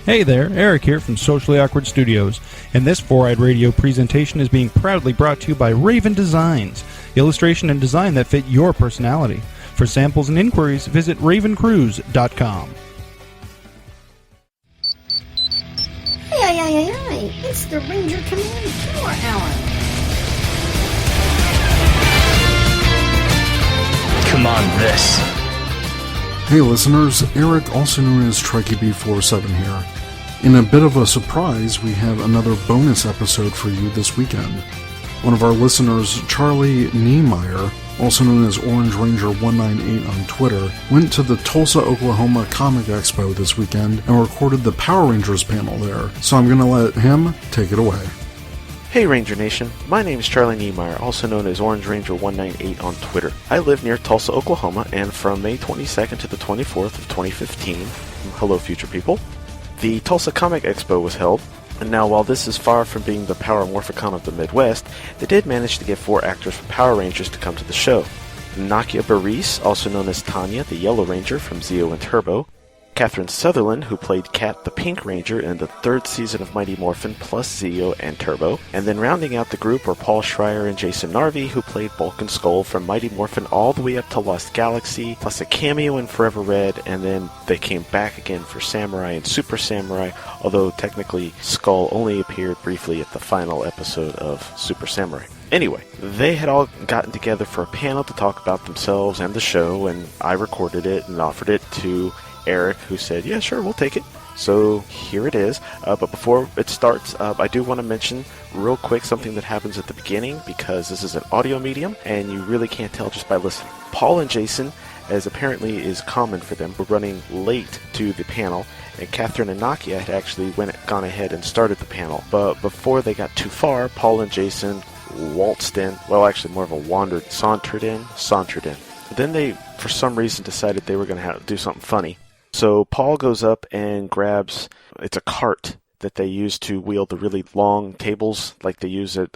Hey there, Eric here from Socially Awkward Studios, and this 4-Eyed Radio presentation is being proudly brought to you by Raven Designs, illustration and design that fit your personality. For samples and inquiries, visit ravencruise.com. Hey, it's the Ranger Command Power Hour. Come on, this. Hey listeners, Eric, also known as Trekkie B47 here. In a bit of a surprise, we have another bonus episode for you this weekend. One of our listeners, Charlie Niemeyer, also known as Orange Ranger 198 on Twitter, went to the Tulsa, Oklahoma Comic Expo this weekend and recorded the Power Rangers panel there, so I'm going to let him take it away. Hey Ranger Nation, my name is Charlie Niemeyer, also known as Orange Ranger 198 on Twitter. I live near Tulsa, Oklahoma, and from May 22nd to the 24th of 2015, hello future people, the Tulsa Comic Expo was held. And now, while this is far from being the Power Morphicon of the Midwest, they did manage to get 4 actors from Power Rangers to come to the show. NAKIA BURRISE, also known as Tanya, the Yellow Ranger from Zeo and Turbo, Catherine Sutherland, who played Kat the Pink Ranger in the 3rd season of Mighty Morphin plus Zeo and Turbo, and then rounding out the group were PAUL SCHRIER and Jason NARVY, who played Bulk and Skull from Mighty Morphin all the way up to Lost Galaxy, plus a cameo in Forever Red, and then they came back again for Samurai and Super Samurai, although technically Skull only appeared briefly at the final episode of Super Samurai. Anyway, they had all gotten together for a panel to talk about themselves and the show, and I recorded it and offered it to Eric, who said, yeah, sure, we'll take it. So here it is. But before it starts, I do want to mention real quick something that happens at the beginning, because this is an audio medium and you really can't tell just by listening. Paul and Jason, as apparently is common for them, were running late to the panel, and Catherine and NAKIA had actually gone ahead and started the panel. But before they got too far, Paul and Jason waltzed in, well, actually more of a sauntered in. Then they, for some reason, decided they were going to do something funny. So Paul goes up and grabs, it's a cart that they use to wheel the really long tables like they use at,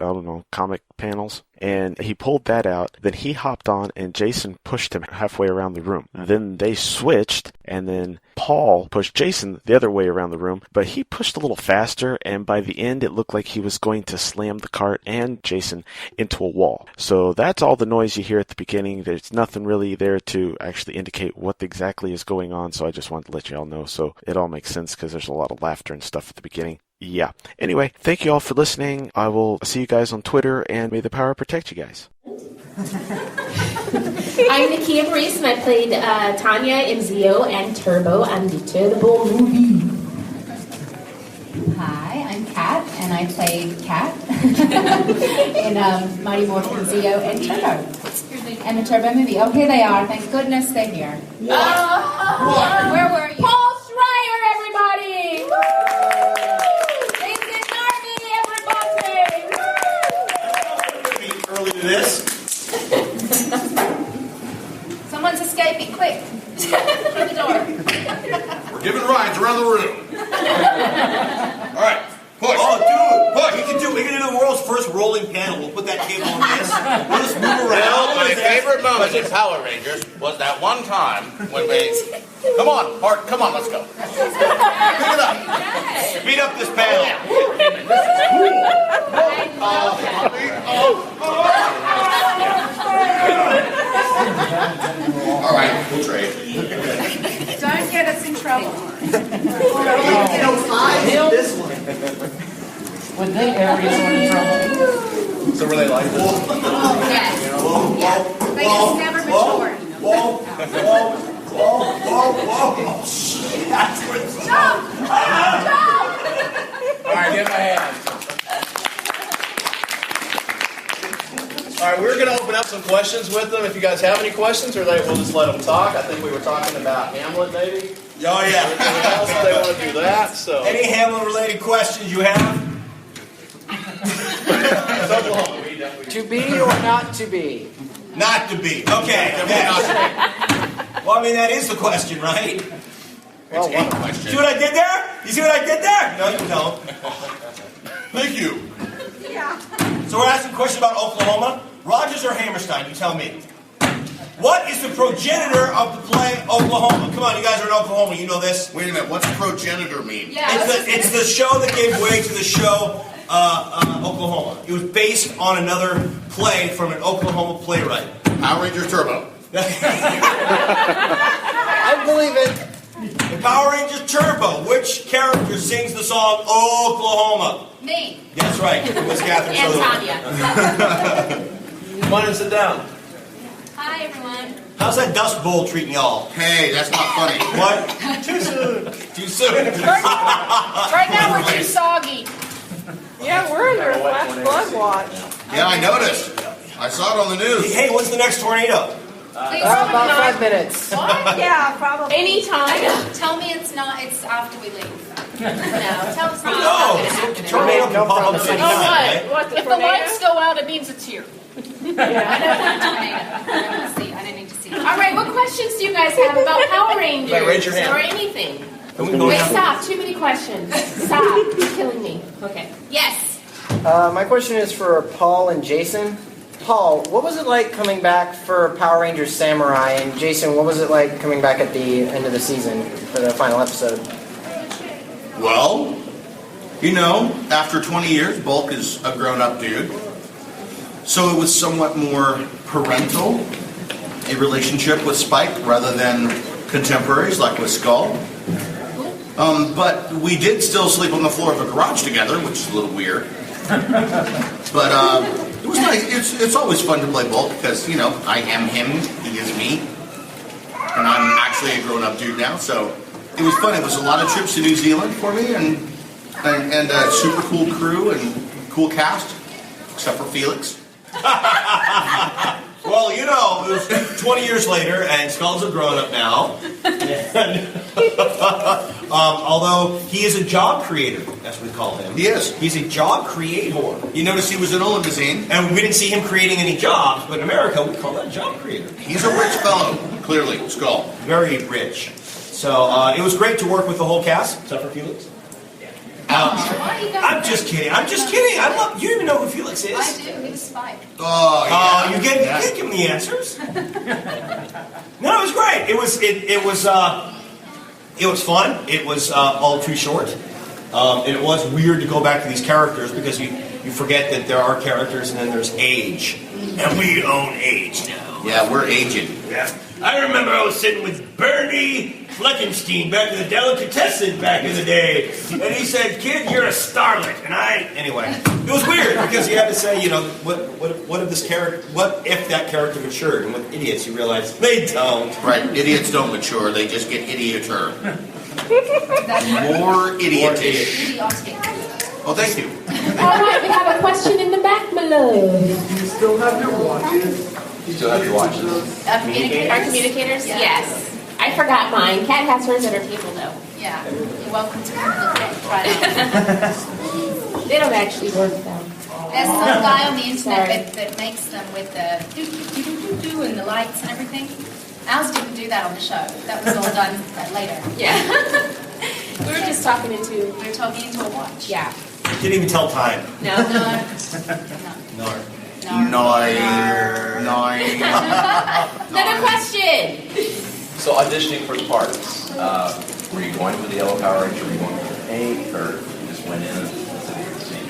comic panels. And he pulled that out. Then he hopped on and Jason pushed him halfway around the room. Then they switched, and then Paul pushed Jason the other way around the room, but he pushed a little faster, and by the end it looked like he was going to slam the cart and Jason into a wall. So that's all the noise you hear at the beginning. There's nothing really there to actually indicate what exactly is going on, so I just wanted to let you all know so it all makes sense, because there's a lot of laughter and stuff at the beginning. Yeah. Anyway, thank you all for listening. I will see you guys on Twitter, and may the power protect you guys. I'm NAKIA BURRISE, and I played Tanya in Zeo and Turbo and the Turbo movie. Hi, I'm Kat, and I played Kat in Mighty Morphin Zeo and Turbo. And the Turbo movie. Oh, here they are. Thank goodness they're here. Where were you? PAUL SCHRIER, everybody! Jason NARVY, everybody! Early to this. Someone's escaping, quick. Through the door. We're giving rides around the room. All right, push. Oh, dude, push. We can do the world's first rolling panel. We'll put that table on this. We'll just move around. Well, my favorite moment in Power Rangers was that one time when we... Come on, Bart, come on, let's go. Pick it up. Speed up this panel. All right, we'll trade. Don't get us in trouble. This one. Would they ever get someone in trouble? So were they like this? Yes. Yeah. They just never matured. Whoa. Stop! All right, give my hand. All right, we're going to open up some questions with them. If you guys have any questions, or we'll just let them talk. I think we were talking about Hamlet, maybe. Oh, yeah. Else if they want to do that. So, any Hamlet-related questions you have? To be or not to be? Not to be. Okay. Well, I mean, that is the question, right? Well, one question. See what I did there? You see what I did there? No, you don't. Thank you. Yeah. So we're asking questions about Oklahoma. Rogers or Hammerstein? You tell me. What is the progenitor of the play Oklahoma? Come on, you guys are in Oklahoma. You know this. Wait a minute. What's progenitor mean? Yeah, It's the show that gave way to the show Oklahoma. It was based on another play from an Oklahoma playwright. Power Rangers Turbo. I believe it. The Power Rangers Turbo. Which character sings the song Oklahoma? Me. That's right. It was Catherine And Sutherland. Tanya. Come on and sit down. Hi, everyone. How's that Dust Bowl treating y'all? Hey, that's not funny. What? Too soon. Too soon. Right now we're too soggy. Yeah, we're under Flash Blood Watch. Yeah, I noticed. I saw it on the news. Hey, when's the next tornado? About 5 minutes. What? Yeah, probably. Anytime. Tell me it's not. It's after we leave. No, tell us not No, gonna happen. the tornado can pop up any time, right? What, the If the tornado? lights go out, it means it's here. I don't need to see. All right, what questions do you guys have about Power Rangers Yeah, raise your hand. or anything? Wait, Stop! Too many questions. Stop! You're killing me. Okay. Yes. My question is for Paul and Jason. Paul, what was it like coming back for Power Rangers Samurai? And Jason, what was it like coming back at the end of the season for the final episode? Well, you know, after 20 years, Bulk is a grown-up dude. So it was somewhat more parental, a relationship with Spike rather than contemporaries like with Skull. But we did still sleep on the floor of a garage together, which is a little weird. But it was nice. It's always fun to play Bulk because, you know, I am him, he is me. And I'm actually a grown-up dude now, so it was fun. It was a lot of trips to New Zealand for me and a super cool crew and cool cast, except for Felix. Well, you know, it was 20 years later, and Skull's a grown-up now. And, although he is a job creator, that's what we call him. He is. He's a job creator. You notice he was in a limousine. And we didn't see him creating any jobs, but in America, we call that job creator. He's a rich fellow, clearly, Skull. Very rich. So it was great to work with the whole cast, except for Felix. I'm just kidding. I love. You don't even know who Felix is. I do. He was Spike. Oh, yeah. You can't give me the answers. No, it was great. It was fun. It was all too short. And it was weird to go back to these characters because you forget that there are characters and then there's age. And we own age now. Yeah, we're aged. Yeah. I remember I was sitting with Bernie Fleckenstein back in the delicatessen back in the day. And he said, "Kid, you're a starlet." And anyway, it was weird because you had to say, you know, what if this character, what if that character matured? And with idiots, you realize they don't. Right, idiots don't mature, they just get idioter. More idiotish. Idiotic. Oh, thank you. All right, we have a question in the back, my love. You still have your watches. You still have your watches. Our communicators? Yes. I forgot mine. Kat has hers at her table, though. Yeah. You're welcome to come look at it. Try it out. They don't actually work, though. There's some guy on the internet that makes them with the do and the lights and everything. Ours didn't do that on the show. That was all done later. Yeah. We were just talking into... We were talking into a watch. Yeah. Didn't even tell time. No. Another question. So auditioning for the parts, were you going for the yellow Power Ranger, were you going for the pink, or you just went in and see?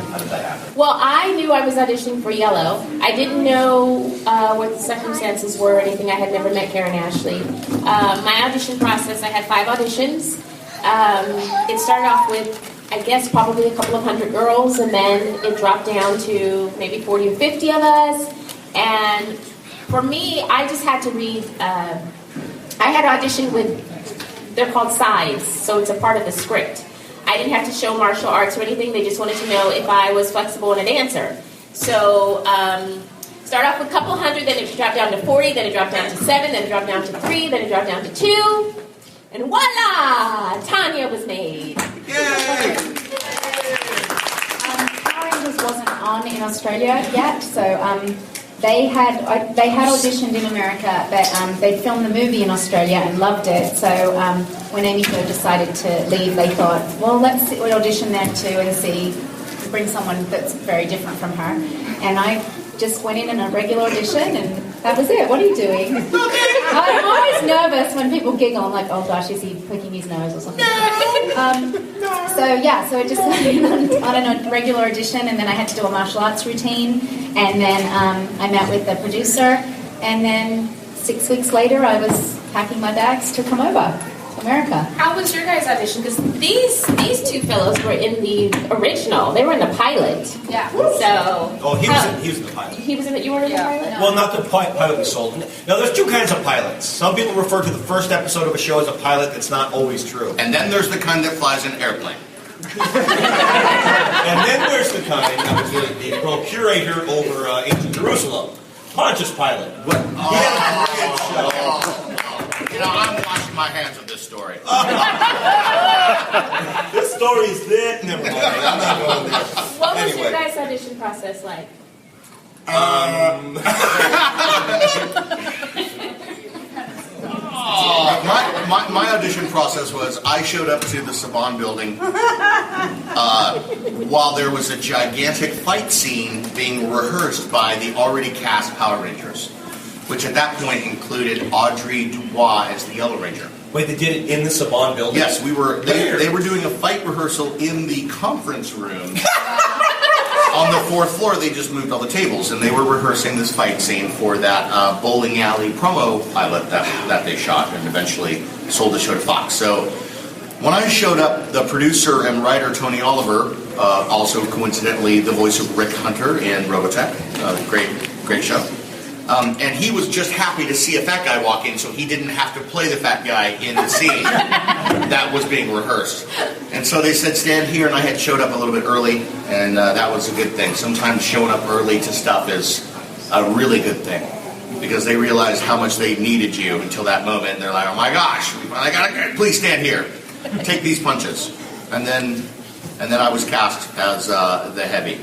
How did that happen? Well, I knew I was auditioning for yellow. I didn't know what the circumstances were or anything. I had never met Karen Ashley. My audition process, I had 5 auditions. It started off with, I guess, probably a couple of hundred girls, and then it dropped down to maybe 40 or 50 of us. And for me, I just had to read, I had auditioned with, they're called sides, so it's a part of the script. I didn't have to show martial arts or anything. They just wanted to know if I was flexible and a dancer. So start off with a couple hundred, then it dropped down to 40, then it dropped down to 7, then it dropped down to 3, then it dropped down to 2. And voila! Tanya was made. Yay! Power Rangers wasn't on in Australia yet, so they had auditioned in America, but they'd filmed the movie in Australia and loved it. So when Amy first decided to leave, they thought, well, let's audition there too and see, bring someone that's very different from her. And I just went in a regular audition, and That was it. What are you doing? I'm always nervous when people giggle. I'm like, oh gosh, is he picking his nose or something? So it just on a regular audition, and then I had to do a martial arts routine, and then I met with the producer, and then 6 weeks later I was packing my bags to come over to America. How was your guys' audition? Because these two fellows were in the original. They were in the pilot. Yeah. So. Oh, he was in the pilot. He was in it. You were in the pilot. Well, not the pilot we sold. Now, there's two kinds of pilots. Some people refer to the first episode of a show as a pilot. That's not always true. And then there's the kind that flies an airplane. And then there's the kind that was the procurator over ancient Jerusalem, Pontius Pilate. What? He had a brilliant show. I'm washing my hands of this story. This story is that. Never mind. I'm not going there. What was your guys' audition process like? My audition process was I showed up to the Saban building while there was a gigantic fight scene being rehearsed by the already cast Power Rangers, which at that point included Audrey Dubois as the Yellow Ranger. Wait, they did it in the Saban building? Yes, we were. They were doing a fight rehearsal in the conference room. On the 4th floor, they just moved all the tables, and they were rehearsing this fight scene for that bowling alley promo pilot that they shot and eventually sold the show to Fox. So when I showed up, the producer and writer Tony Oliver, also coincidentally the voice of Rick Hunter in Robotech, great show, and he was just happy to see a fat guy walk in, so he didn't have to play the fat guy in the scene that was being rehearsed. And so they said, stand here, and I had showed up a little bit early, and that was a good thing. Sometimes showing up early to stuff is a really good thing, because they realized how much they needed you until that moment, and they're like, oh my gosh, please stand here, take these punches. And then I was cast as the heavy.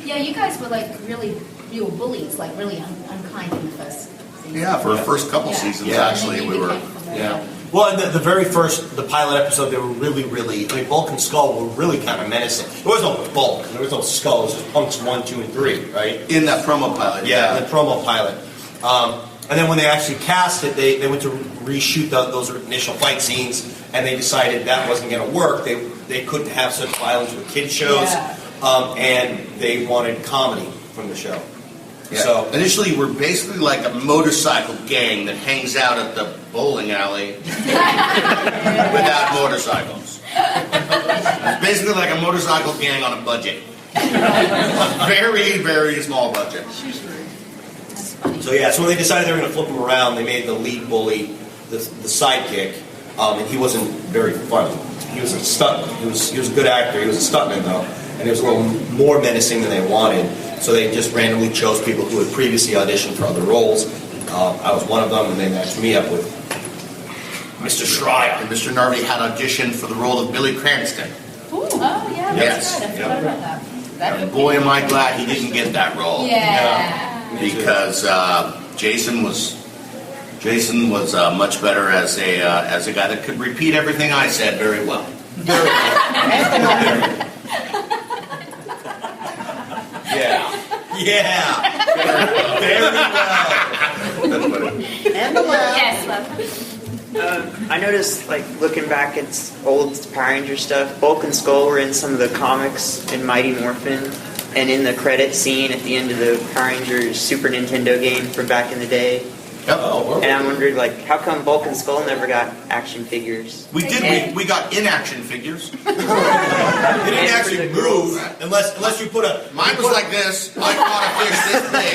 Yeah, you guys were like you were bullies, like really unkind in the first season. Yeah, for the first couple seasons, actually, we were. Yeah. Well, in the very first, the pilot episode, they were really, I mean, Bulk and Skull were really kind of menacing. There was no Bulk, there was no Skull, it was just Punks 1, 2, and 3, right? In that promo pilot. Yeah, the promo pilot. And then when they actually cast it, they went to reshoot those initial fight scenes, and they decided that wasn't going to work. They couldn't have such violence with kids shows, and they wanted comedy from the show. Yeah. So initially, we're basically like a motorcycle gang that hangs out at the bowling alley without motorcycles. It's basically like a motorcycle gang on a budget. A very, very small budget. So so when they decided they were going to flip him around, they made the lead bully the sidekick, and he wasn't very funny. He was a stuntman. He was a good actor. He was a stuntman though, and he was a little more menacing than they wanted. So they just randomly chose people who had previously auditioned for other roles. I was one of them, and they matched me up with Mr. Schreier. And Mr. Narvy had auditioned for the role of Billy Cranston. Ooh. Oh, yeah, that's right. I forgot about that. And boy, am I glad he didn't get that role. Yeah. Because Jason was much better as a guy that could repeat everything I said very well. Very well. Yeah. Very well. And the laugh. Yes, love. I noticed, like, looking back at old Power Ranger stuff, Bulk and Skull were in some of the comics in Mighty Morphin, and in the credit scene at the end of the Power Rangers Super Nintendo game from back in the day. And I wondered, like, how come Bulk and Skull never got action figures? We did. We got in-action figures. They didn't actually move unless you put a. Mine was like this. I caught a fish this big.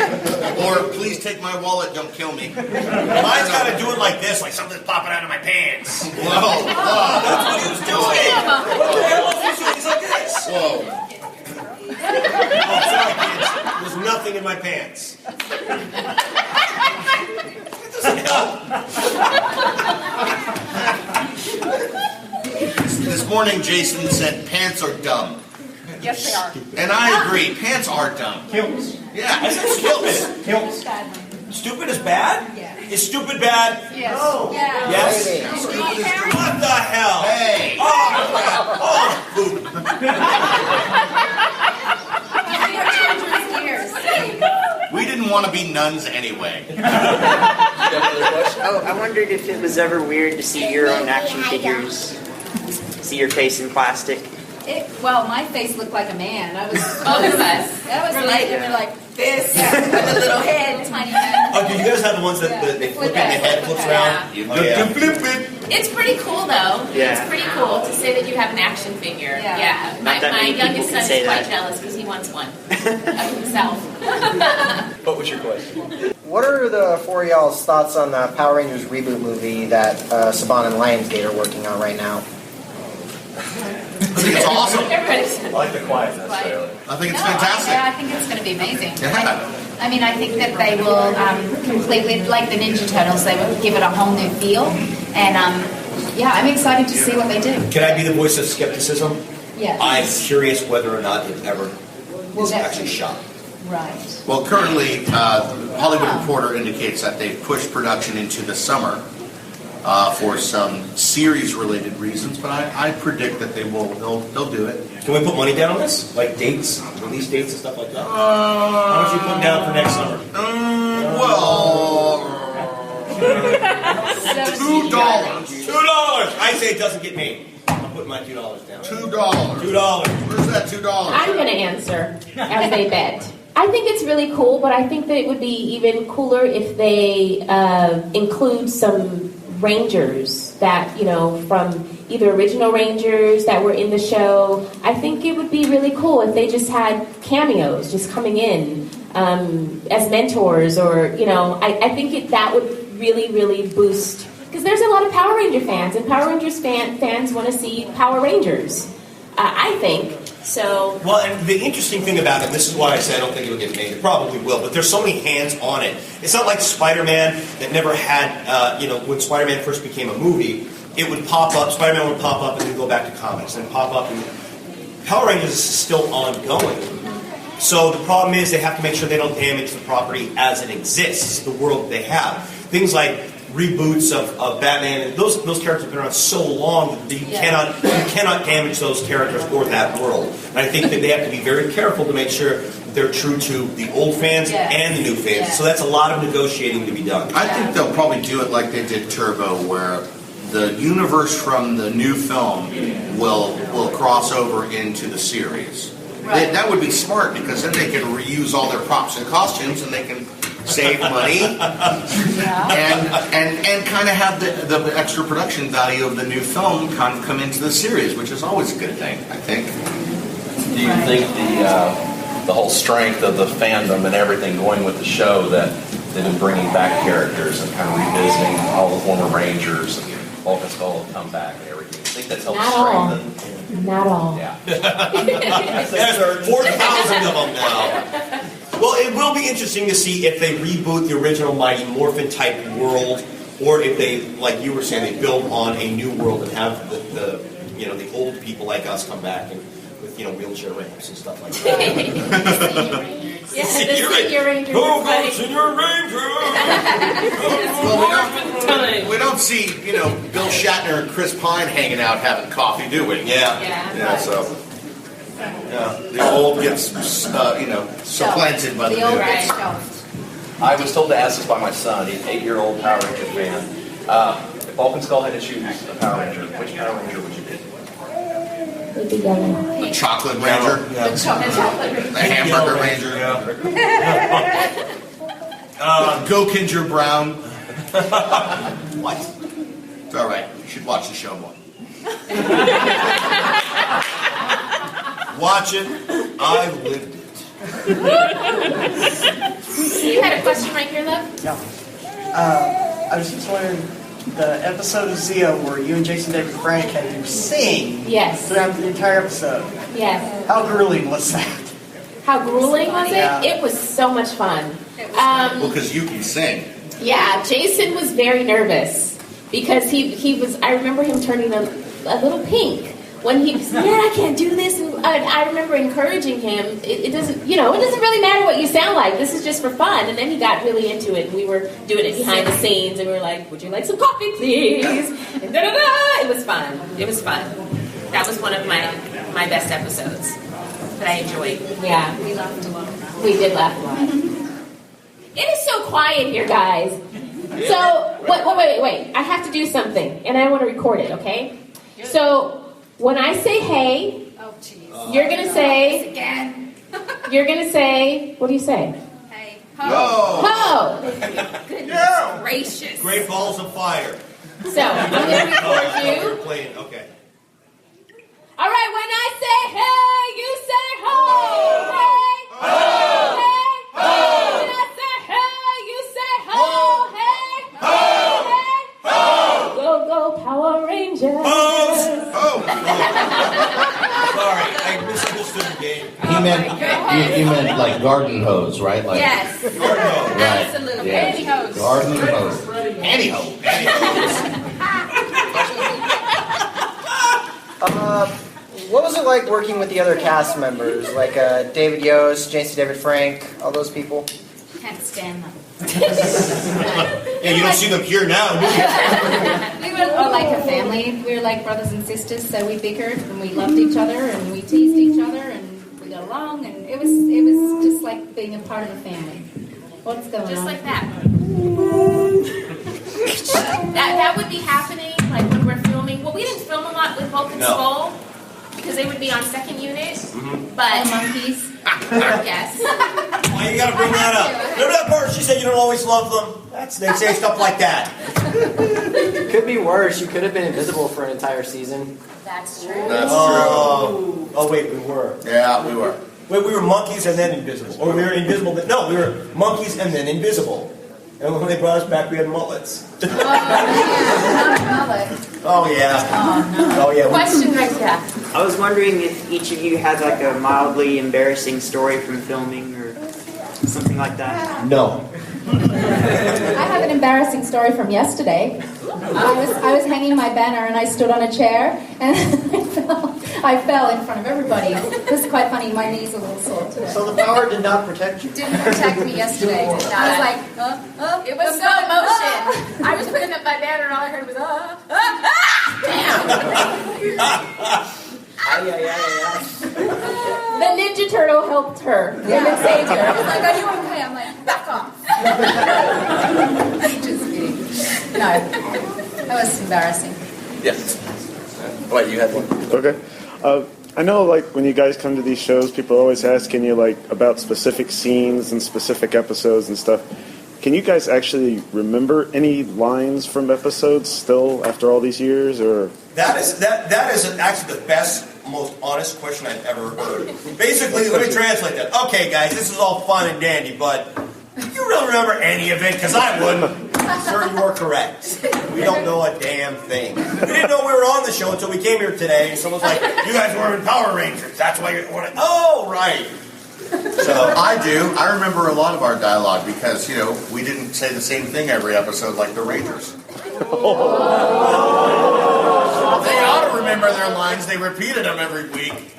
Or please take my wallet. Don't kill me. Mine's got to do it like this, like something's popping out of my pants. Whoa! That's what he was doing. What the hell was he doing? He's like this. Whoa! Oh, sorry, kids. There's nothing in my pants. This morning, Jason said pants are dumb. Yes, they are. And I agree. Pants are dumb. Kilts. Yeah. I said stupid. Kilts. Stupid is bad? Yeah. Is stupid bad? Yes. No. Yeah. Yes? Stupid is dumb. What the hell? Hey. Years. We didn't want to be nuns anyway. Oh, I wondered if it was ever weird to see your own action figures, see your face in plastic. Well, my face looked like a man. I was Both of us. That was like, they were like this, with a little head, tiny head. Oh, do you guys have the ones that they flip it and the head flips around? You can flip it. It's pretty cool, though. Yeah. It's pretty cool to say that you have an action figure. Yeah. Not that My many youngest people son can is say quite that. jealous because he wants one of himself. What was your question? What are the four of y'all's thoughts on the Power Rangers reboot movie that Saban and Lionsgate are working on right now? I think it's awesome. I like the quietness there. I think it's fantastic. Yeah, I think it's going to be amazing. Yeah. I mean, I think that they will completely, like the Ninja Turtles, they will give it a whole new feel. And yeah, I'm excited to see what they do. Can I be the voice of skepticism? Yeah. I'm curious whether or not it ever is actually shot. Right. Well, currently, Hollywood Reporter indicates that they've pushed production into the summer for some series-related reasons, but I predict that they'll do it. Can we put money down on this? Like dates, release dates and stuff like that? How much are you putting down for next summer? Well, $2. $2! I say it doesn't get made. I'm putting my $2 down. $2. $2. Where's that $2? I'm going to answer as they bet. I think it's really cool, but I think that it would be even cooler if they include some Rangers that, from either original Rangers that were in the show. I think it would be really cool if they just had cameos just coming in as mentors, or, I think that would really, really boost, because there's a lot of Power Ranger fans, and Power Rangers fans want to see Power Rangers, I think. So. Well, and the interesting thing about it, this is why I say I don't think it'll get made. It probably will, but there's so many hands on it. It's not like Spider-Man that never had, when Spider-Man first became a movie, it would pop up, Spider-Man would pop up and then go back to comics, and pop up, and Power Rangers is still ongoing. So the problem is they have to make sure they don't damage the property as it exists, the world they have. Things like reboots of Batman, and those characters have been around so long that you cannot damage those characters or that world. And I think that they have to be very careful to make sure they're true to the old fans and the new fans. So that's a lot of negotiating to be done. I think they'll probably do it like they did Turbo, where the universe from the new film will cross over into the series. Right. That would be smart, because then they can reuse all their props and costumes, and they can save money and kind of have the extra production value of the new film kind of come into the series, which is always a good thing, I think. Do you think the whole strength of the fandom and everything going with the show, that they've been bringing back characters and kind of revisiting all the former Rangers, and Bulk and Skull have come back and everything? I think that's helped strengthen. Not all. Yeah. There's 4,000 of them now. Well, it will be interesting to see if they reboot the original Mighty Morphin type world, or if they, like you were saying, they build on a new world and have the old people like us come back and with wheelchair ramps and stuff like that. Yeah, the Senior Ranger. Go, Senior Ranger! Well, we don't see Bill Shatner and Chris Pine hanging out having coffee, do we? Yeah. So the old gets supplanted by the new. I was told to ask this by my son. He's an 8-year-old Power Ranger fan. If Bulk and Skull had to choose a Power Ranger, which Power Ranger would you pick? The Chocolate Ranger. The chocolate Ranger. The Hamburger Ranger. Go Ginger Brown. What? It's all right. You should watch the show more. Watch it. I've lived it. You had a question right here, love? Yeah. I was just wondering, the episode of Zeo where you and Jason David Frank had to sing throughout the entire episode. Yes. How grueling was that? How grueling was it? Yeah. It was so much fun. Well, because you can sing. Yeah, Jason was very nervous because he was. I remember him turning a little pink when he said, I can't do this. And I remember encouraging him. It doesn't, it doesn't really matter what you sound like. This is just for fun. And then he got really into it. And we were doing it behind the scenes, and we were like, would you like some coffee, please? And da-da-da. It was fun. It was fun. That was one of my best episodes that I enjoyed. Yeah. We laughed a lot. We did laugh a lot. It is so quiet here, guys. So, wait. I have to do something, and I want to record it, okay? So, when I say hey, you're going to say... Again. You're going to say... What do you say? Hey. Ho. Ho. Goodness gracious. Great balls of fire. So, I'm going to record you. You're playing. Okay. All right, when I say hey, you say ho. Hey. Ho. Hey. Ho. When I say hey, you say ho. Hey. Ho. Hey. Ho. Go, Power Rangers. Sorry, I misunderstood the game. You meant like garden hose, right? Like, Yes. Garden hose. Right. Absolutely. Yeah. Pantyhose. Garden hose. Pantyhose. What was it like working with the other cast members, like David Yost, Jason David Frank, all those people? Can't stand them. Yeah, you don't see them here now, do you? We were like a family. We were like brothers and sisters, so we bickered and we loved each other and we teased each other and we got along, and it was just like being a part of a family. What's going on? Just like that. That would be happening like when we're filming. Well, we didn't film a lot with Bulk and Skull because they would be on second unit. But monkeys. Yes. Why you gotta bring that up? Remember that part? She said you don't always love them. They say stuff like that. It could be worse. You could have been invisible for an entire season. That's true. That's true. Oh wait, we were. Yeah, we were. Wait, we were monkeys and then invisible. Or we were invisible, but no, we were monkeys and then invisible. And when they brought us back, we had mullets. Not a mullet. Oh yeah. Oh yeah. Question right there. I was wondering if each of you had like a mildly embarrassing story from filming or something like that. No. I have an embarrassing story from yesterday. I was hanging my banner and I stood on a chair and I fell in front of everybody. It was quite funny. My knees are a little sore today. So the power did not protect you? Didn't protect me yesterday. Did not. I was like, it was slow motion. I was putting up my banner and all I heard was, The Ninja Turtle helped her. And it saved her. I was like, are you okay? I'm like, back off. Just kidding. No, that was embarrassing. Yes. Wait, you had one. Okay. I know, like, when you guys come to these shows, people are always asking you, like, about specific scenes and specific episodes and stuff. Can you guys actually remember any lines from episodes still after all these years, or? That is actually the best, most honest question I've ever heard. Basically, let me translate that. Okay, guys, this is all fun and dandy, but do you really remember any of it? Because I wouldn't. Sir, you are correct. We don't know a damn thing. We didn't know we were on the show until we came here today, and someone's like, you guys were in Power Rangers. That's why you're... Oh, right. So I do. I remember a lot of our dialogue because, you know, we didn't say the same thing every episode like the Rangers. They ought to remember their lines. They repeated them every week.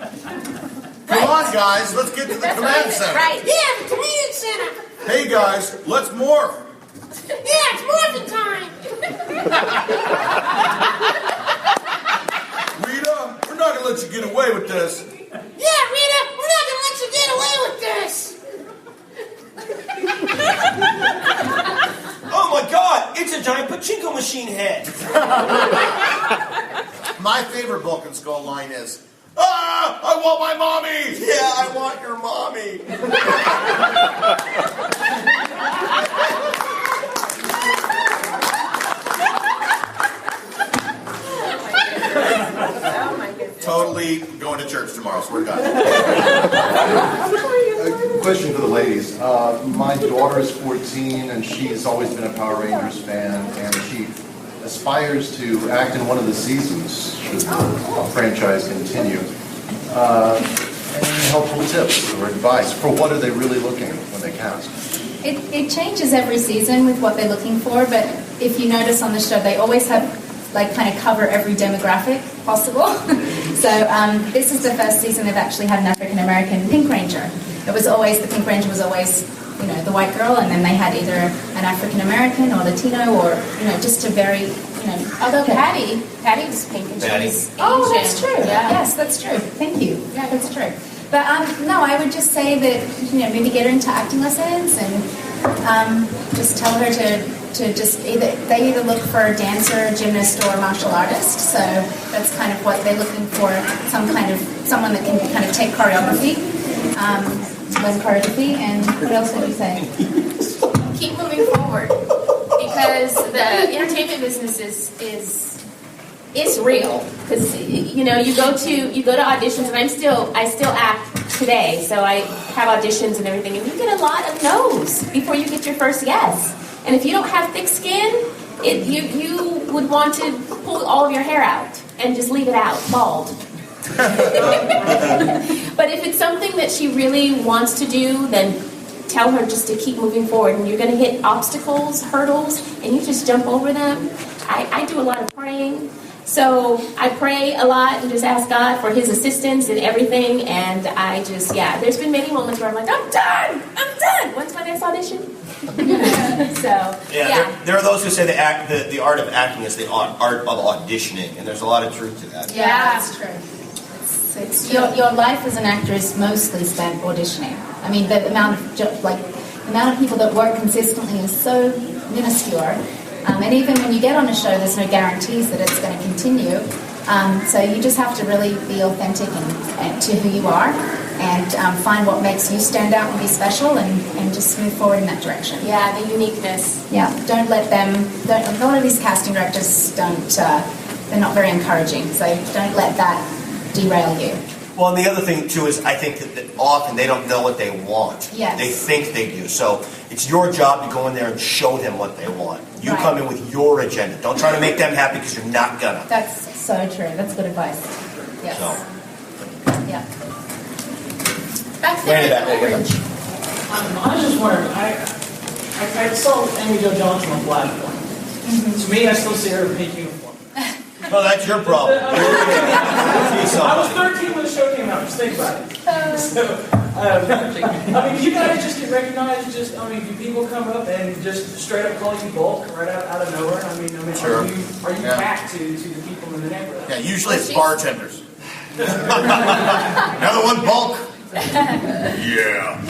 Come on, guys. Let's get to the command center. Right. Yeah, the command center. Hey, guys. Let's morph. Yeah, it's morphin' time. Rita, we're not going to let you get away with this. Yeah, Rita, we're not going to let you get away with this. Oh my God! It's a giant pachinko machine head. My favorite Bulk and Skull line is, I want my mommy! Yeah, I want your mommy. Totally going to church tomorrow, swear to God. A question for the ladies. My daughter is 14 and she's always been a Power Rangers fan, and she aspires to act in one of the seasons should the franchise continue. Any helpful tips or advice for what are they really looking when they cast? It changes every season with what they're looking for, but if you notice on the show, they always have like kind of cover every demographic possible. So this is the first season they've actually had an African American Pink Ranger. It was always, the Pink Ranger was always, you know, the white girl, and then they had either an African American or Latino or, you know, just a very, you know. Although Patty was pink and she was Asian. Oh, that's true. Yeah. Yes, that's true. Thank you. Yeah, that's true. But no, I would just say that, you know, maybe get her into acting lessons and Just tell her to just they either look for a dancer, gymnast, or martial artist. So that's kind of what they're looking for. Someone that can kind of take choreography, learn choreography, and what else did you say? Keep moving forward, because the entertainment business is real. Because you go to auditions, and I still act today, so I have auditions and everything, and you get a lot of no's before you get your first yes. And if you don't have thick skin, you would want to pull all of your hair out and just leave it out, bald. But if it's something that she really wants to do, then tell her just to keep moving forward. And you're going to hit obstacles, hurdles, and you just jump over them. I do a lot of praying. So I pray a lot and just ask God for His assistance and everything. And there's been many moments where I'm like, I'm done. When's my next audition? There are those who say the art of acting is the art of auditioning, and there's a lot of truth to that. Yeah, that's true. It's your life as an actor is mostly spent auditioning. I mean, the amount of people that work consistently is so minuscule. And even when you get on a show, there's no guarantees that it's going to continue. So you just have to really be authentic and to who you are, and find what makes you stand out and be special, and just move forward in that direction. Yeah, the uniqueness. Yeah, don't let them. A lot of these casting directors they're not very encouraging. So don't let that derail you. Well, and the other thing, too, is I think that often they don't know what they want. Yes. They think they do. So it's your job to go in there and show them what they want. You come in with your agenda. Don't try to make them happy, because you're not gonna. That's so true. That's good advice. Yes. Yeah. Back there. I was just wondering, I saw Amy Jo Johnson on Flashpoint. To me, I still see her in pink uniform. No, that's your problem. I was 13 when the show came out. Just think about it. Do you guys just get recognized? Do people come up and just straight up call you Bulk right out of nowhere? Sure. Are you back to the people in the neighborhood? Yeah, usually it's bartenders. Another one, Bulk. Yeah.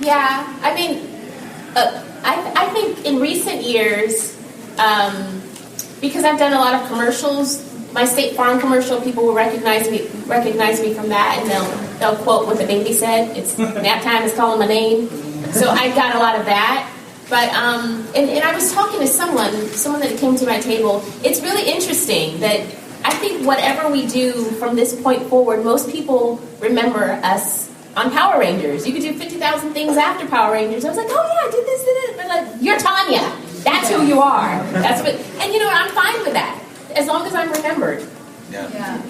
Yeah. I mean, I think in recent years, because I've done a lot of commercials, my State Farm commercial, people will recognize me from that, and they'll quote what the baby said. It's nap time is calling my name. So I got a lot of that. But and I was talking to someone that came to my table. It's really interesting that I think whatever we do from this point forward, most people remember us on Power Rangers. You could do 50,000 things after Power Rangers. I was like, oh yeah, I did this. They're like, you're Tanya. That's who you are. That's what. And you know what? I'm fine with that, as long as I'm remembered. Yeah.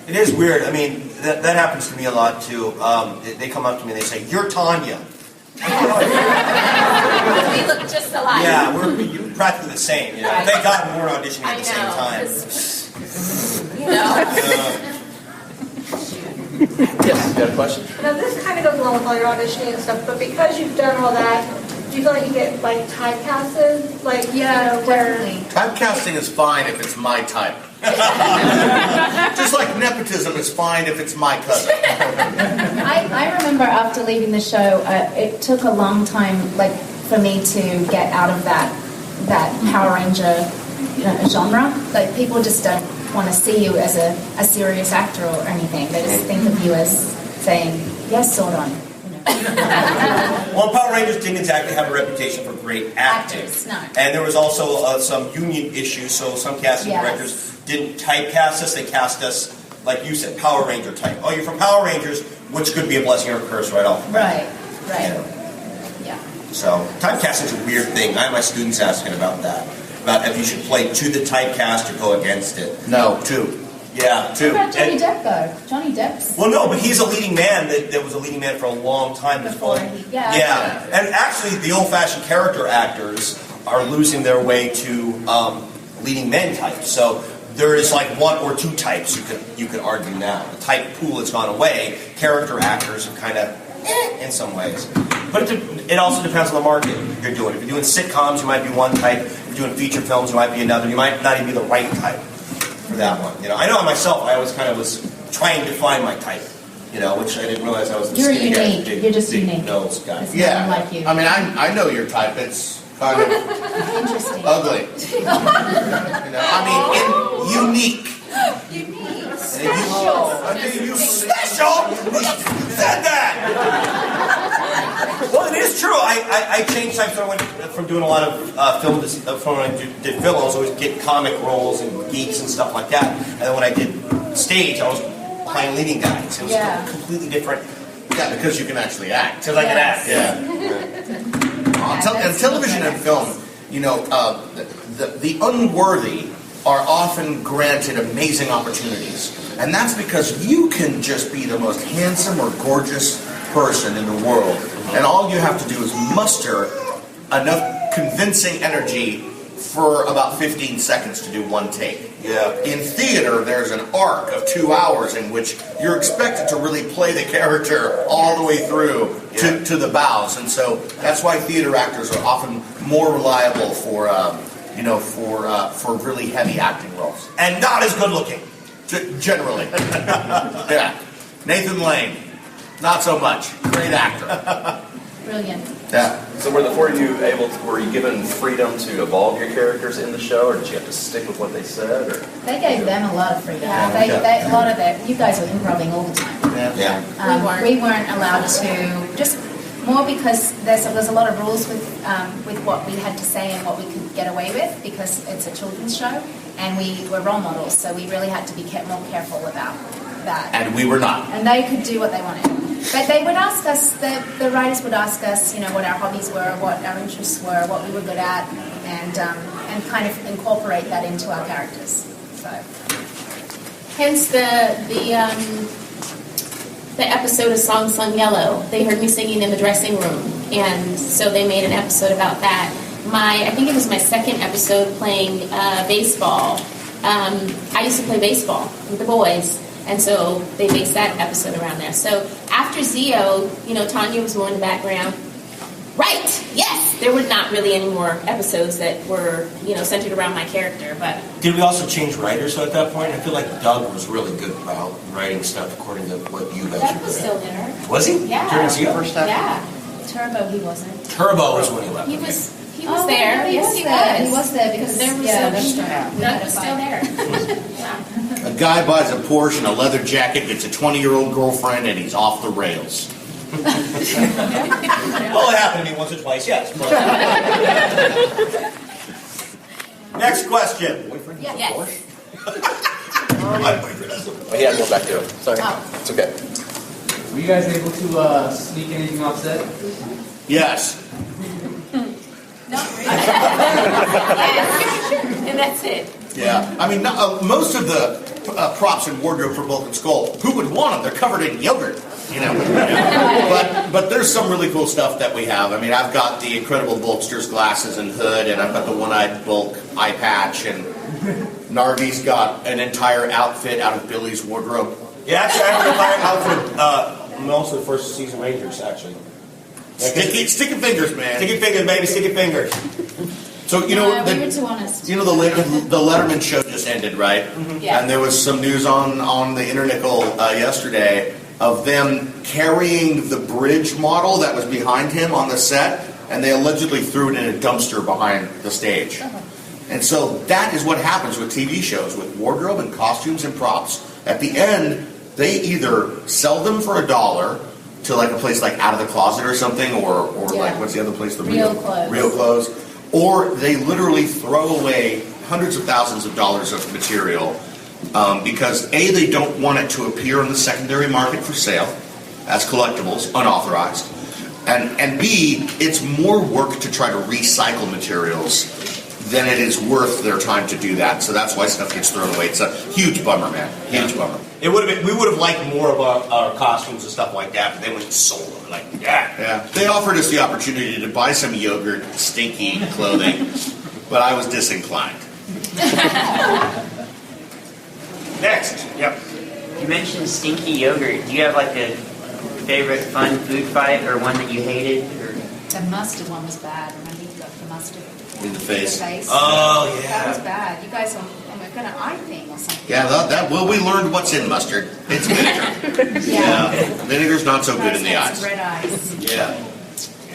It is weird. I mean, that happens to me a lot too. They come up to me and they say, "You're Tanya." We look just alike. Yeah, we're practically the same. You know? Right. Thank God we weren't auditioning at the same time. Yes, you got a question? Now this kind of goes along with all your auditioning and stuff, but because you've done all that, do you feel like you get like typecasted? Definitely. Typecasting is fine if it's my type. Just like nepotism is fine if it's my cousin. I remember after leaving the show, it took a long time, for me to get out of that Power Ranger genre. Like, people just don't want to see you as a serious actor or anything. They just think of you as saying, yes, sword on. Well, Power Rangers didn't exactly have a reputation for great acting. No. And there was also some union issues, so some casting directors didn't typecast us. They cast us, like you said, Power Ranger type. Oh, you're from Power Rangers, which could be a blessing or a curse right off. Right. Yeah. So typecasting is a weird thing. I have my students asking about that. About if you should play to the typecast or go against it. No, to. Yeah, to. What about Johnny Depp, though? Johnny Depp's... Well, no, but he's a leading man that was a leading man for a long time. Yeah. And actually, the old-fashioned character actors are losing their way to leading men types. So there is like one or two types you could argue now. The type pool has gone away. Character actors are kind of in some ways. But it also depends on the market you're doing. If you're doing sitcoms, you might be one type. If you're doing feature films, you might be another. You might not even be the right type for that one. I know myself, I always kind of was trying to find my type. which I didn't realize I was the You're skinny guy, unique. big, You're just big unique. nose guy. There's Yeah. no one like you. I mean, I know your type. It's kind of Interesting. ugly. Unique. Special? You said that! Well, it is true. I changed types from doing a lot of film, from when I did film, I was always getting comic roles and geeks and stuff like that. And then when I did stage, I was playing leading guys. It was completely different. Yeah, because you can actually act. Because I can act. Yeah. On television and film, the unworthy are often granted amazing opportunities. And that's because you can just be the most handsome or gorgeous person in the world. And all you have to do is muster enough convincing energy for about 15 seconds to do one take. Yeah. In theater, there's an arc of 2 hours in which you're expected to really play the character all the way through to the bows. And so that's why theater actors are often more reliable for really heavy acting roles. And not as good looking. Generally. Yeah. Nathan Lane, not so much. Great actor. Brilliant. Yeah. So were you given freedom to evolve your characters in the show, or did you have to stick with what they said? Or? They gave them a lot of freedom. Yeah. A lot of it. You guys were improvising all the time. Yeah. We weren't allowed to, just more because there's a lot of rules with what we had to say and what we could get away with, because it's a children's show and we were role models, so we really had to be more careful about that. And we were not. And they could do what they wanted. But they would ask us, the writers would ask us, what our hobbies were, what our interests were, what we were good at, and kind of incorporate that into our characters. So, Hence the episode of Song Sung Yellow. They heard me singing in the dressing room, and so they made an episode about that. I think it was my second episode playing baseball. I used to play baseball with the boys, and so they based that episode around there. So after Zeo, Tanya was more in the background. Right, yes! There were not really any more episodes that were, centered around my character, but... Did we also change writers at that point? I feel like Doug was really good about writing stuff according to what you guys Doug were was good still at. there. Was he? Yeah. During Zeo? First time? Yeah. Turbo, he wasn't. Turbo was when he left. He was there. Yes, he was. He was there because there was Doug was still there. A guy buys a Porsche and a leather jacket, gets a 20-year-old girlfriend, and he's off the rails. Well, it happened to me once or twice, yes. Next question. Yes. He had to go back to it. Sorry. It's okay. Were you guys able to sneak anything off set? Yes. And that's it. Yeah. I mean, most of the props and wardrobe for Bulk and Skull, who would want them? They're covered in yogurt. But there's some really cool stuff that we have. I mean, I've got the Incredible Bulkster's glasses and hood, and I've got the one-eyed Bulk eye patch, and Narvy's got an entire outfit out of Billy's wardrobe. Yeah, actually, I have an entire outfit, most of the first season Rangers, actually. Sticky fingers, man. Sticky fingers, baby, sticky fingers. So, we were too honest. the Letterman show just ended, right? Yeah. And there was some news on the Internickel yesterday of them carrying the bridge model that was behind him on the set, and they allegedly threw it in a dumpster behind the stage. And so that is what happens with TV shows, with wardrobe and costumes and props. At the end, they either sell them for $1 to like a place like Out of the Closet or something, or like, what's the other place? The Real Clothes. Real Clothes. Or they literally throw away hundreds of thousands of dollars of material because A, they don't want it to appear in the secondary market for sale as collectibles, unauthorized, and B, it's more work to try to recycle materials than it is worth their time to do that. So that's why stuff gets thrown away. It's a huge bummer, man. Huge bummer. It would have been. We would have liked more of our costumes and stuff like that, but they went and sold them. Like, yeah. They offered us the opportunity to buy some yogurt, stinky clothing, but I was disinclined. Next. Yep. You mentioned stinky yogurt. Do you have like a favorite fun food fight or one that you hated? Or? The mustard one was bad. Remember you got the mustard in the face. Oh yeah. That was bad. You guys almost I've got an eye thing or something. Yeah, well, we learned what's in mustard. It's vinegar. Yeah. Vinegar's not so good in the eyes. Red eyes. Yeah.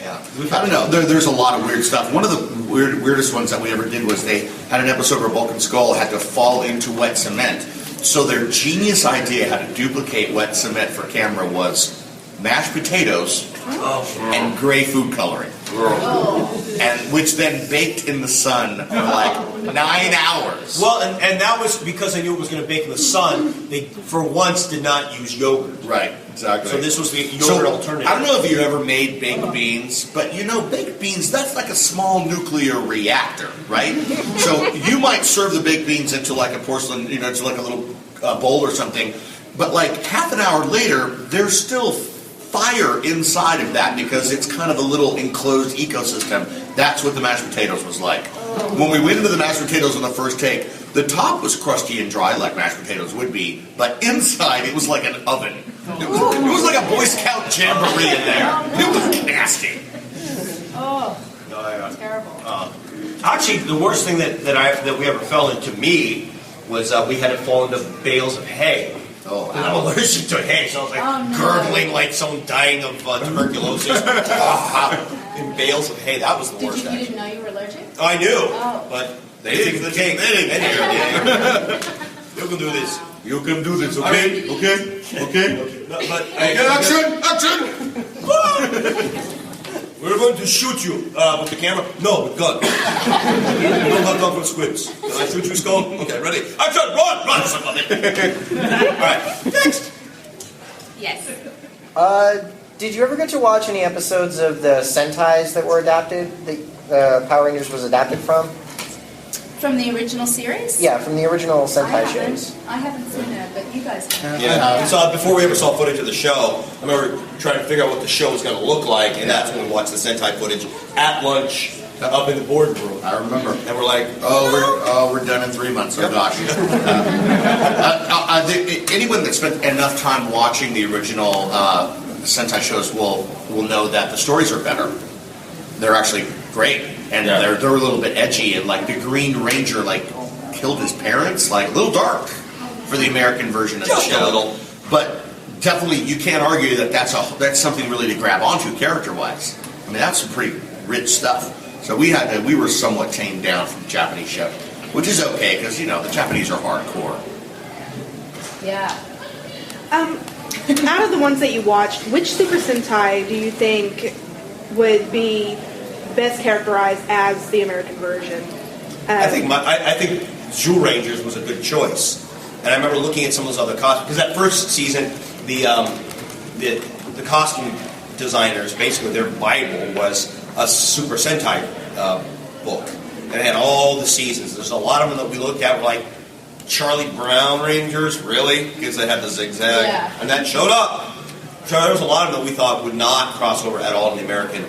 I don't know. There's a lot of weird stuff. One of the weirdest ones that we ever did was they had an episode where Bulk and Skull had to fall into wet cement. So their genius idea how to duplicate wet cement for camera was mashed potatoes and gray food coloring. And which then baked in the sun for like 9 hours. Well, and that was because I knew it was going to bake in the sun. They, for once, did not use yogurt. Right, exactly. So this was the yogurt alternative. I don't know if you've ever made baked beans, but you know, baked beans, that's like a small nuclear reactor, right? So you might serve the baked beans into like a porcelain, into like a little bowl or something, but like half an hour later, there's still fire inside of that because it's kind of a little enclosed ecosystem. That's what the mashed potatoes was like. When we went into the mashed potatoes on the first take, the top was crusty and dry like mashed potatoes would be, but inside it was like an oven. It was like a Boy Scout jamboree in there. It was nasty. Terrible. Actually, the worst thing that we ever fell into me was we had to fall into bales of hay. Oh, I'm allergic to hay, so I was like gurgling like someone dying of tuberculosis in bales of hay. That was the worst. You didn't know you were allergic? Oh, I knew, but they didn't. They didn't. You can do this. You can do this, okay? Okay? No, but action! We're going to shoot you with the camera. No, with gun. No gun for squibs. Can I shoot you, Skull? Okay, ready? Action! Run, somebody. All right, next. Yes. Did you ever get to watch any episodes of the Sentais that were adapted? The Power Rangers was adapted from? From the original series? Yeah, from the original Sentai shows. I haven't seen it, but you guys have. Yeah, we saw before we ever saw footage of the show. I remember trying to figure out what the show was going to look like, and that's when we watched the Sentai footage at lunch up in the boardroom. I remember, and we're like, we're done in 3 months. Oh gosh. Anyone that spent enough time watching the original Sentai shows will know that the stories are better. They're actually great. And they're a little bit edgy, and like the Green Ranger killed his parents, like a little dark for the American version of the show. A little. But definitely you can't argue that that's something really to grab onto character-wise. I mean, that's some pretty rich stuff. So we were somewhat tamed down from the Japanese show, which is okay because the Japanese are hardcore. Yeah. Out of the ones that you watched, which Super Sentai do you think would be best characterized as the American version? I think Zeo Rangers was a good choice, and I remember looking at some of those other costumes because that first season, the costume designers basically their Bible was a Super Sentai book, and it had all the seasons. There's a lot of them that we looked at were like Charlie Brown Rangers, really, because they had the zigzag, and that showed up. So there was a lot of them that we thought would not cross over at all in the American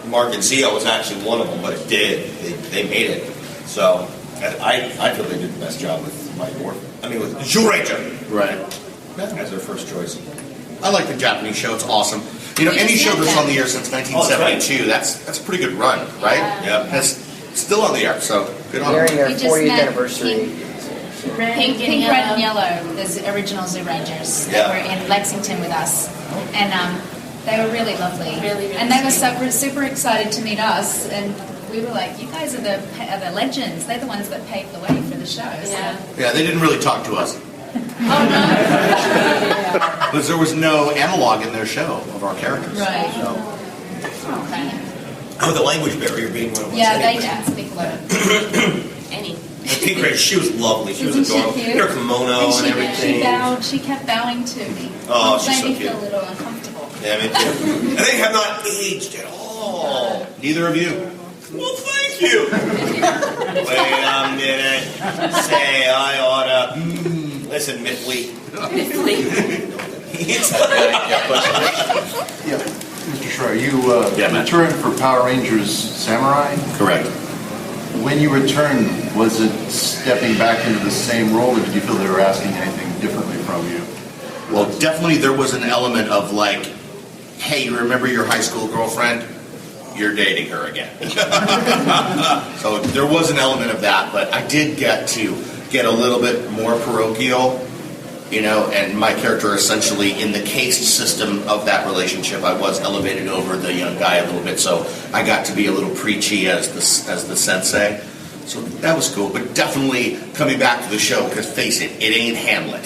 market. Zeo was actually one of them, but it did. They made it. So I feel they did the best job with Mighty Morphin. With Zeo Ranger. Right. As their first choice. I like the Japanese show. It's awesome. Any show that's on the air since 1972, that's a pretty good run, right? Yeah. It's still on the air, so good on They're them. in their 40th anniversary. Pink, red, and yellow. The original Zoo Rangers. They were in Lexington with us, and they were really lovely. Really and they were super excited to meet us, and we were like, "You guys are the legends. They're the ones that paved the way for the show." Yeah, they didn't really talk to us. Because there was no analog in their show of our characters. Right. So. Okay. The language barrier being one of us. Yeah, they didn't speak a lot. Any. Pink Ranger, she was lovely. She was adorable. Her kimono and everything. She kept bowing to me. Oh, she's so made me cute. feel a little uncomfortable. Yeah, me too. And they have not aged at all. Neither of you. Well, thank you. Wait a minute. Say I oughta. Listen, Miffley. Mr. Schreier, you returned for Power Rangers Samurai? Correct. When you returned, was it stepping back into the same role, or did you feel they were asking anything differently from you? Well, definitely there was an element of like, hey, you remember your high school girlfriend? You're dating her again. So there was an element of that, but I did get to get a little bit more parochial, and my character essentially in the caste system of that relationship, I was elevated over the young guy a little bit, so I got to be a little preachy as the sensei. So that was cool, but definitely coming back to the show, because face it ain't Hamlet,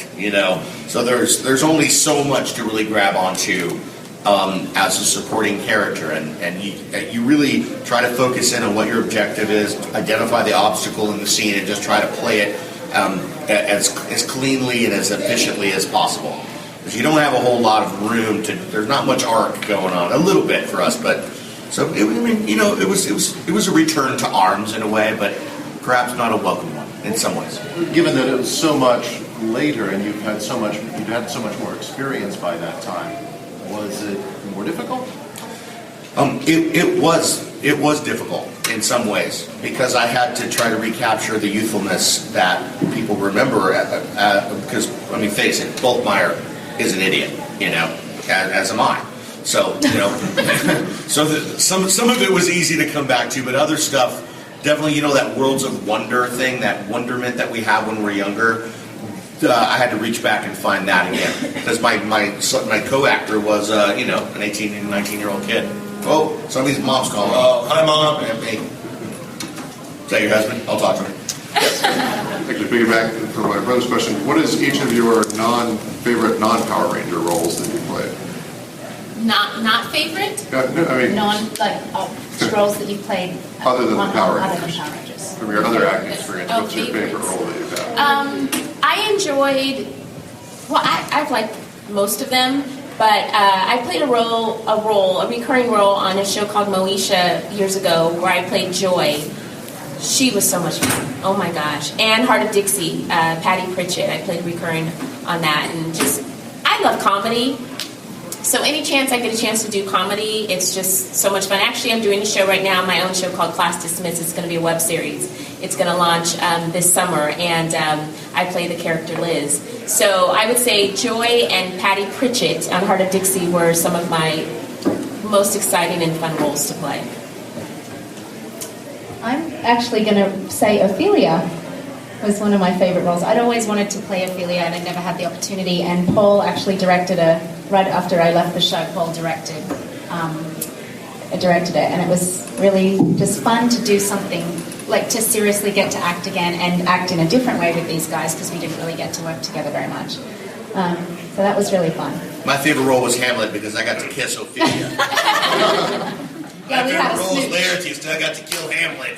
So there's only so much to really grab onto as a supporting character, and you really try to focus in on what your objective is, identify the obstacle in the scene, and just try to play it as cleanly and as efficiently as possible. Because you don't have a whole lot of room there's not much arc going on, a little bit for us, but so it was a return to arms in a way, but perhaps not a welcome one in some ways. Given that it was so much later and you've had so much more experience by that time, was it more difficult? It was difficult in some ways because I had to try to recapture the youthfulness that people remember. Because face it, Bulkmeier is an idiot, as am I. So some of it was easy to come back to, but other stuff definitely, that worlds of wonder thing, that wonderment that we have when we're younger. I had to reach back and find that again because my co-actor was an 18 and 19-year-old kid. Oh, somebody's mom's calling. Oh, hi, Mom. Hey. Is that your husband? I'll talk to him. Actually, piggyback from my brother's question, what is each of your favorite non-Power Ranger roles that you played? Not favorite? No, I mean... roles that you've played other than the Power Rangers. Other than Power Rangers. From your other acting experience, what's your favorite role that you've had? I enjoyed... Well, I've liked most of them. But I played a recurring role on a show called Moesha years ago where I played Joy. She was so much fun. Oh my gosh. And Heart of Dixie, Patty Pritchett. I played recurring on that. And I love comedy. So any chance I get a chance to do comedy, it's just so much fun. Actually, I'm doing a show right now, my own show called Class Dismissed. It's going to be a web series. It's going to launch this summer, and I play the character Liz. So I would say Joy and Patty Pritchett on Heart of Dixie were some of my most exciting and fun roles to play. I'm actually going to say Ophelia was one of my favorite roles. I'd always wanted to play Ophelia, and I never had the opportunity. And Paul actually directed right after I left the show. Paul directed it, and it was really just fun to do something to seriously get to act again and act in a different way with these guys because we didn't really get to work together very much. So that was really fun. My favorite role was Hamlet because I got to kiss Ophelia. Yeah, my favorite role was Laertes because I got to kill Hamlet.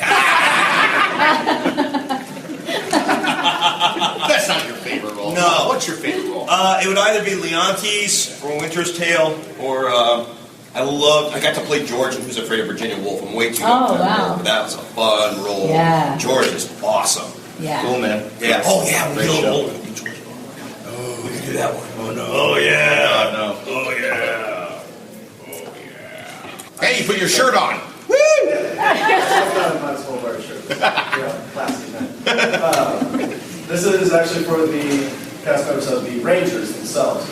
That's not your favorite role. No. What's your favorite role? It would either be Leontes from Winter's Tale or I got to play George and Who's Afraid of Virginia Woolf. I'm way too young for that role, but that was a fun role. Yeah. George is awesome. Yeah. Cool, man. Yeah. Oh, yeah. Great show. We can do that one. Oh, no. Oh, yeah. No. Oh, yeah. Hey, you put your shirt on. Woo! Might as well wear a shirt. Classic man. This is actually for the cast members of the Rangers themselves.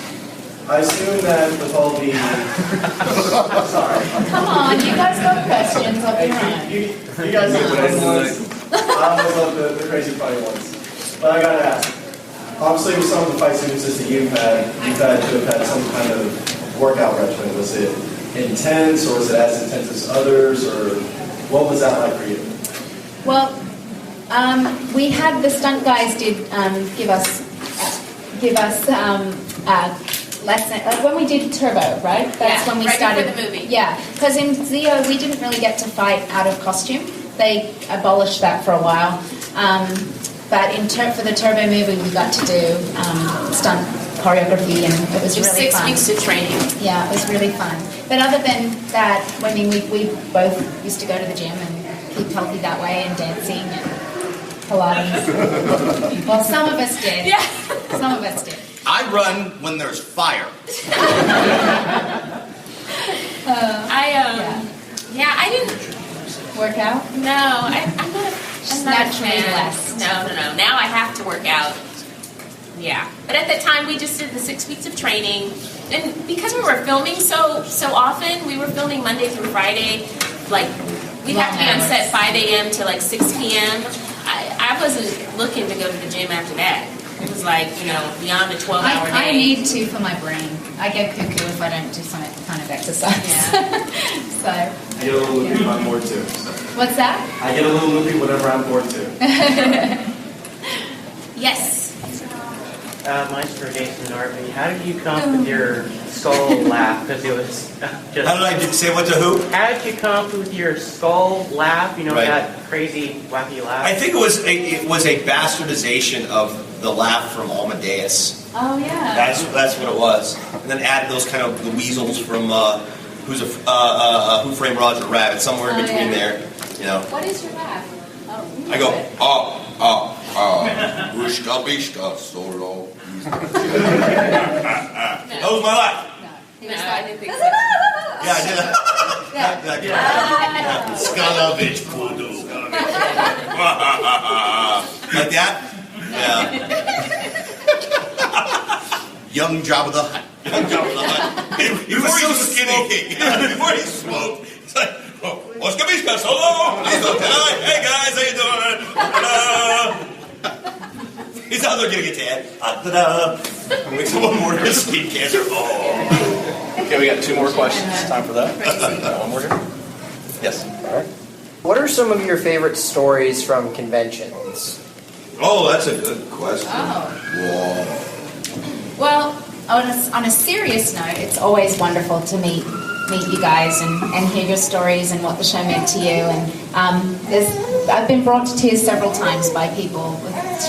I assume that with all the... Sorry. Come on, you guys got questions of your own. You guys get the ones. I always love the crazy funny ones. But I gotta ask. Obviously, with some of the fight sequences that you've had to have had some kind of workout regimen. Was it intense, or was it as intense as others, or what was that like for you? Well, we had the stunt guys did give us lesson when we did Turbo, right? That's when we started for the movie. Yeah, because in Zeo we didn't really get to fight out of costume. They abolished that for a while. But for the Turbo movie, we got to do stunt choreography, and it was really fun. 6 weeks of training. Yeah, it was really fun. But other than that, I mean, we both used to go to the gym and keep healthy that way, and dancing and Pilates. Well, some of us did. Yeah. Some of us did. I run when there's fire. I didn't work out. No, I'm not a fan. No. Now I have to work out. Yeah, but at that time we just did the 6 weeks of training, and because we were filming so often, we were filming Monday through Friday. Like we'd have to be on set 5 a.m. to 6 p.m. I wasn't looking to go to the gym after that. It was like, beyond the 12-hour day. I need to for my brain. I get cuckoo if I don't do some kind of exercise. Yeah. So. I get a little loopy when I'm bored too. So. What's that? I get a little loopy whenever I'm bored too. Yes. Mine's for Jason Narvy. How did you come up with your skull laugh? Because it was just. How did I say what to who? How did you come up with your skull laugh? Right. That crazy, wacky laugh. I think it was a bastardization of the laugh from Amadeus. Oh yeah. That's what it was. And then add those kind of the weasels from Who Framed Roger Rabbit, somewhere in between there. What is your laugh? I go, wishka bishka solo. That was my laugh. I didn't think so. Yeah, I did that. Skullovitch voodoo. Like that? Yeah. Young Jabba the Hutt. He was so skinny. Before he smoked, it's like, Oscar Bishka solo. Hey guys, how you doing? He's out there getting a tan. Makes one more skin cancer. Okay, we got 2 more questions. Time for that. One more here. Yes. All right. What are some of your favorite stories from conventions? Oh, that's a good question. Oh. Whoa. Well, on a serious note, it's always wonderful to meet you guys and hear your stories and what the show meant to you. And I've been brought to tears several times by people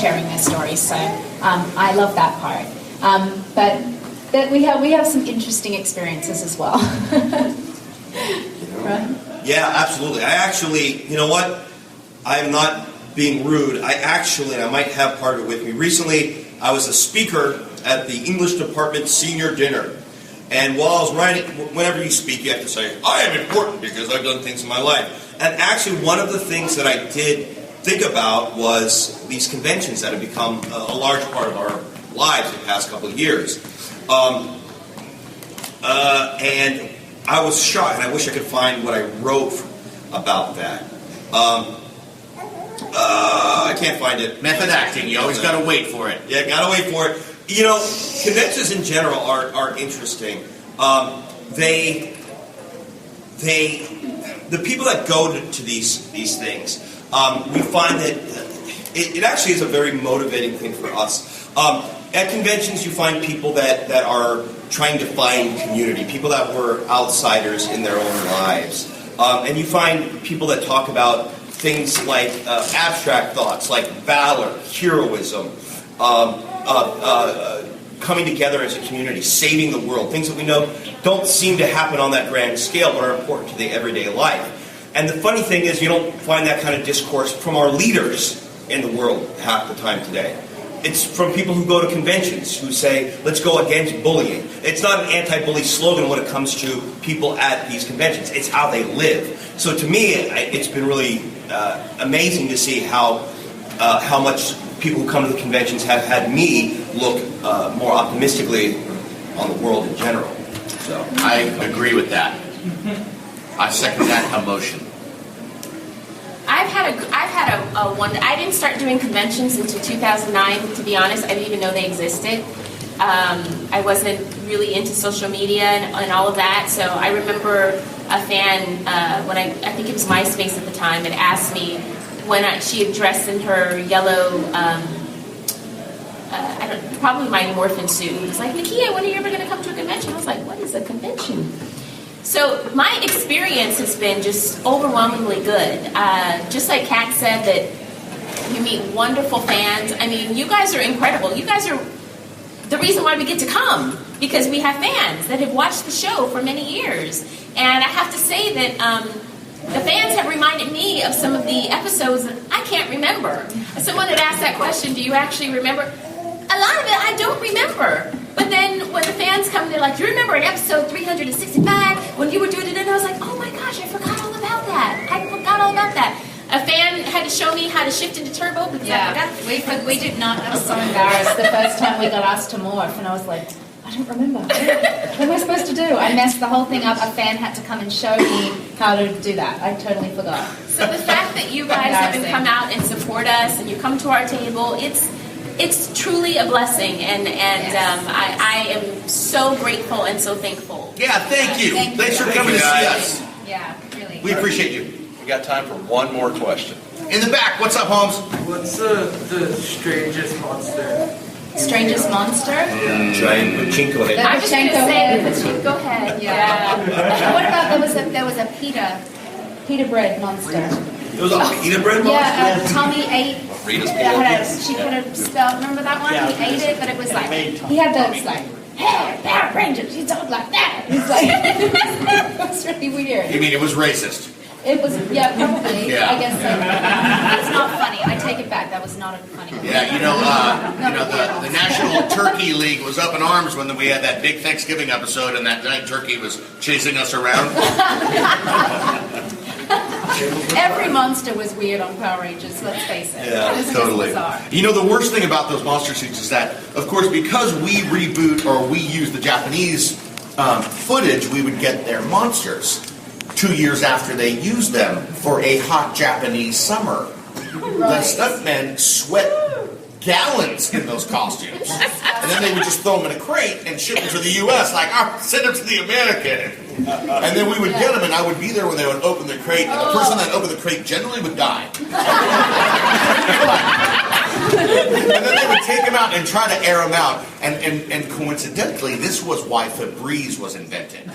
sharing their stories. So I love that part. But we have some interesting experiences as well. Right? Yeah, absolutely. I actually, you know what? I'm not being rude. I might have part of it with me. Recently, I was a speaker at the English department senior dinner. And while I was writing, whenever you speak, you have to say, I am important because I've done things in my life. And actually, one of the things that I did think about was these conventions that have become a large part of our lives the past couple of years. And I was shocked, and I wish I could find what I wrote about that. I can't find it. Method acting. You always got to wait for it. Yeah, got to wait for it. Conventions in general are interesting. The people that go to these things, we find that it actually is a very motivating thing for us. At conventions, you find people that are trying to find community, people that were outsiders in their own lives. And you find people that talk about things like abstract thoughts, like valor, heroism, coming together as a community, saving the world, things that we know don't seem to happen on that grand scale but are important to the everyday life. And the funny thing is you don't find that kind of discourse from our leaders in the world half the time today. It's from people who go to conventions who say, let's go against bullying. It's not an anti-bully slogan when it comes to people at these conventions. It's how they live. So to me, it's been really amazing to see how much people who come to the conventions have had me look more optimistically on the world in general. So I agree with that. I second that emotion. I've had a one. I didn't start doing conventions until 2009. To be honest, I didn't even know they existed. I wasn't really into social media and all of that. So I remember a fan when I think it was MySpace at the time had asked me when she had dressed in her yellow, probably Mighty Morphin suit. It was like, NAKIA, when are you ever going to come to a convention? I was like, what is a convention? So my experience has been just overwhelmingly good. Just like Kat said, that you meet wonderful fans. I mean, you guys are incredible. You guys are the reason why we get to come, because we have fans that have watched the show for many years. And I have to say that the fans have reminded me of some of the episodes that I can't remember. Someone had asked that question, do you actually remember? A lot of it I don't remember. But then when the fans come, they're like, do you remember in episode 365 when you were doing it? And I was like, oh my gosh, I forgot all about that. I forgot all about that. A fan had to show me how to shift into turbo because I forgot. We did not. I was so embarrassed the first time we got asked to morph, and I was like, I don't remember. What am I supposed to do? I messed the whole thing up. A fan had to come and show me how to do that. I totally forgot. So the fact that you guys even come out and support us and you come to our table, it's truly a blessing, and I am so grateful and so thankful. Yeah, thank you. Thanks for coming to see us. Yeah, really. We appreciate you. We got time for one more question. In the back, what's up, Holmes? What's the strangest monster? Strangest monster? Giant pachinko head. I was going to say the pachinko head. Yeah. What about there was a pita bread monster? There was a pita bread monster? Yeah, Tommy ate. Rita's She put a spell. Remember that one? Yeah. He ate it, but it was like he had those like, "Hey, Power Rangers!" He talked like that. He's like, it was really weird. You mean it was racist? It was, yeah, probably. Yeah. I guess so. That's not funny. I take it back. That was not a funny. Yeah, the National Turkey League was up in arms when we had that big Thanksgiving episode, and that giant turkey was chasing us around. Every monster was weird on Power Rangers. Let's face it. Yeah, It was just totally. bizarre. You know, the worst thing about those monster suits is that, of course, because we reboot or we use the Japanese footage, we would get their monsters 2 years after they used them for a hot Japanese summer. The stuntmen sweat gallons in those costumes. And then they would just throw them in a crate and ship them to the U.S. like, send them to the American. And then we would get them, and I would be there when they would open the crate, and the person that opened the crate generally would die. And then they would take them out and try to air them out. And coincidentally, this was why Febreze was invented.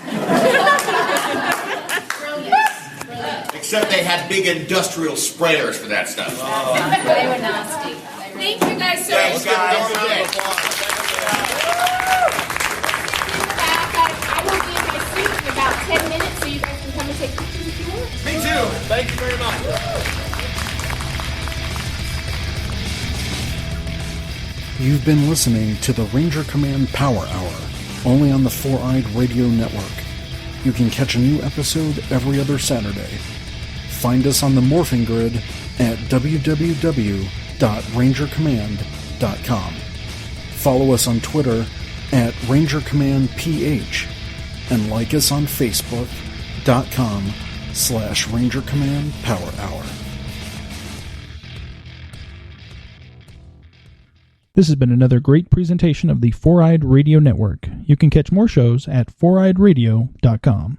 Except they had big industrial sprayers for that stuff. They were nasty. Thank you guys so Thanks, much. guys. I will be in my suit in about 10 minutes, so you guys can come and take pictures if you want. Me too. Thank you very much. You've been listening to the Ranger Command Power Hour, only on the Four-Eyed Radio Network. You can catch a new episode every other Saturday. Find us on the Morphing Grid at www.rangercommand.com. Follow us on Twitter at RangerCommandPH and like us on Facebook.com/Ranger Command Power Hour. This has been another great presentation of the Four-Eyed Radio Network. You can catch more shows at foureyedradio.com.